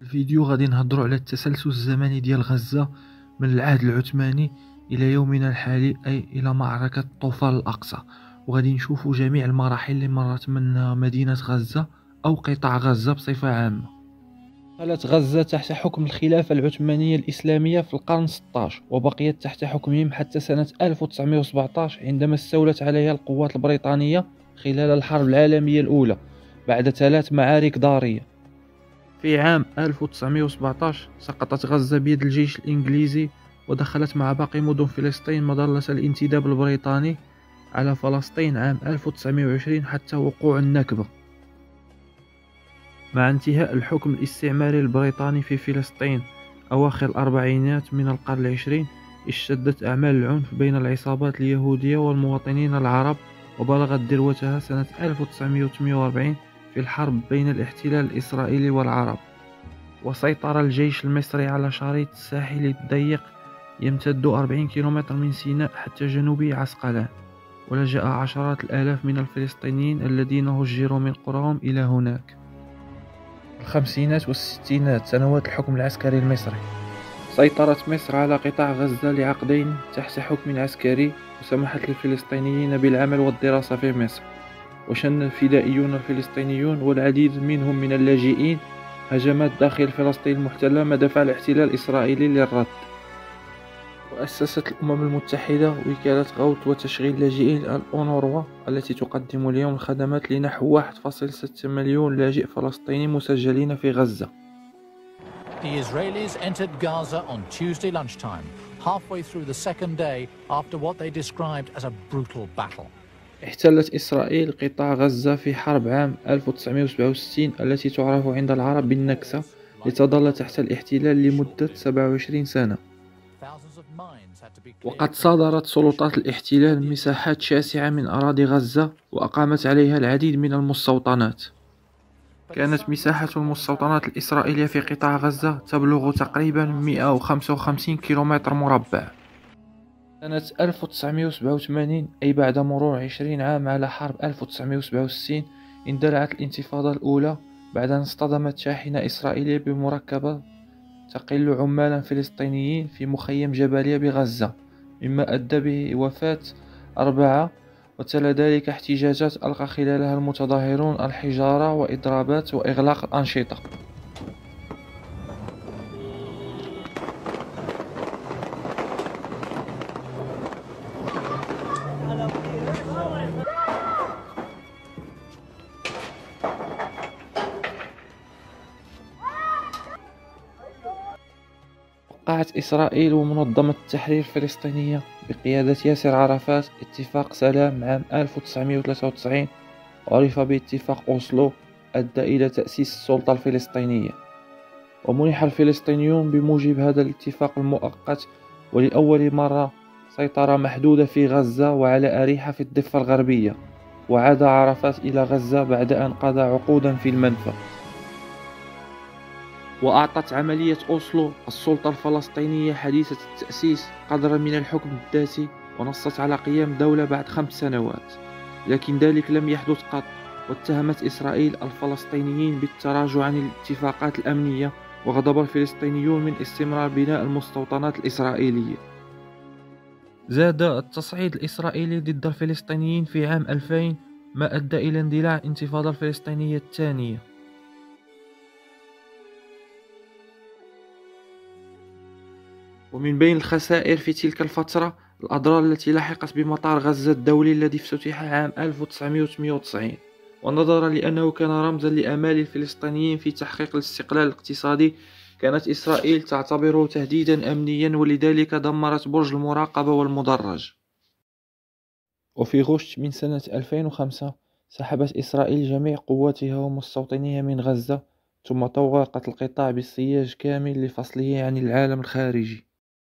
الفيديو غادي نهضروا على التسلسل الزمني ديال غزة من العهد العثماني إلى يومنا الحالي، أي إلى معركة طوفان الأقصى. وغادي نشوفوا جميع المراحل اللي مرت منها مدينة غزة أو قطاع غزة بصفة عامة. دخلت غزة تحت حكم الخلافة العثمانية الإسلامية في القرن 16، وبقيت تحت حكمهم حتى سنة 1917 عندما استولت عليها القوات البريطانية خلال الحرب العالمية الأولى بعد 3 معارك ضارية. في عام 1917 سقطت غزة بيد الجيش الإنجليزي، ودخلت مع باقي مدن فلسطين مظلة الانتداب البريطاني على فلسطين عام 1920 حتى وقوع النكبة. مع انتهاء الحكم الاستعماري البريطاني في فلسطين أواخر الأربعينات من القرن العشرين، اشتدت أعمال العنف بين العصابات اليهودية والمواطنين العرب، وبلغت ذروتها سنة 1948 في الحرب بين الاحتلال الإسرائيلي والعرب. وسيطر الجيش المصري على شريط ساحلي ضيق يمتد 40 كيلومتر من سيناء حتى جنوب عسقلان، ولجأ عشرات الآلاف من الفلسطينيين الذين هجروا من قراهم إلى هناك. الخمسينات والستينات، سنوات الحكم العسكري المصري. سيطرت مصر على قطاع غزة لعقدين تحت حكم عسكري، وسمحت للفلسطينيين بالعمل والدراسة في مصر. وشن الفدائيون الفلسطينيون والعديد منهم من اللاجئين هجمات داخل فلسطين المحتلة ما دفع الاحتلال الإسرائيلي للرد. وأسست الأمم المتحدة وكالة غوث وتشغيل لاجئين الأونروا التي تقدم اليوم الخدمات لنحو 1.6 مليون لاجئ فلسطيني مسجلين في غزة. The Israelis entered Gaza on Tuesday lunchtime, halfway through the second day after what they described as a brutal battle. احتلت إسرائيل قطاع غزة في حرب عام 1967 التي تعرف عند العرب بالنكسة، لتظل تحت الاحتلال لمدة 27 سنة. وقد صادرت سلطات الاحتلال مساحات شاسعة من أراضي غزة وأقامت عليها العديد من المستوطنات. كانت مساحة المستوطنات الإسرائيلية في قطاع غزة تبلغ تقريبا 155 كيلومتر مربع. سنة 1987، أي بعد مرور 20 عام على حرب 1967، اندلعت الانتفاضة الأولى بعد أن اصطدمت شاحنة إسرائيلية بمركبة تقل عمالا فلسطينيين في مخيم جباليا بغزة، مما أدى بوفاة 4، وتلا ذلك احتجاجات ألقى خلالها المتظاهرون الحجارة وإضرابات وإغلاق الأنشطة. وقعت إسرائيل ومنظمة التحرير الفلسطينية بقيادة ياسر عرفات اتفاق سلام عام 1993، عرف باتفاق أوسلو، أدى إلى تأسيس السلطة الفلسطينية. ومنح الفلسطينيون بموجب هذا الاتفاق المؤقت ولأول مرة سيطرة محدودة في غزة وعلى أريحة في الضفة الغربية. وعاد عرفات إلى غزة بعد أن قضى عقودا في المنفى. وأعطت عملية أوسلو السلطة الفلسطينية حديثة التأسيس قدرا من الحكم الذاتي، ونصت على قيام دولة بعد 5 سنوات. لكن ذلك لم يحدث قط، واتهمت إسرائيل الفلسطينيين بالتراجع عن الاتفاقات الأمنية، وغضب الفلسطينيون من استمرار بناء المستوطنات الإسرائيلية. زاد التصعيد الإسرائيلي ضد الفلسطينيين في عام 2000، ما أدى إلى اندلاع الانتفاضة الفلسطينية الثانية. ومن بين الخسائر في تلك الفترة الأضرار التي لحقت بمطار غزة الدولي الذي افتتح عام 1998، ونظرا لأنه كان رمزا لآمال الفلسطينيين في تحقيق الاستقلال الاقتصادي، كانت إسرائيل تعتبره تهديدا أمنيا، ولذلك دمرت برج المراقبة والمدرج. وفي غشت من سنة 2005 سحبت إسرائيل جميع قواتها ومستوطنيها من غزة، ثم طوقت القطاع بالسياج كامل لفصله عن العالم الخارجي.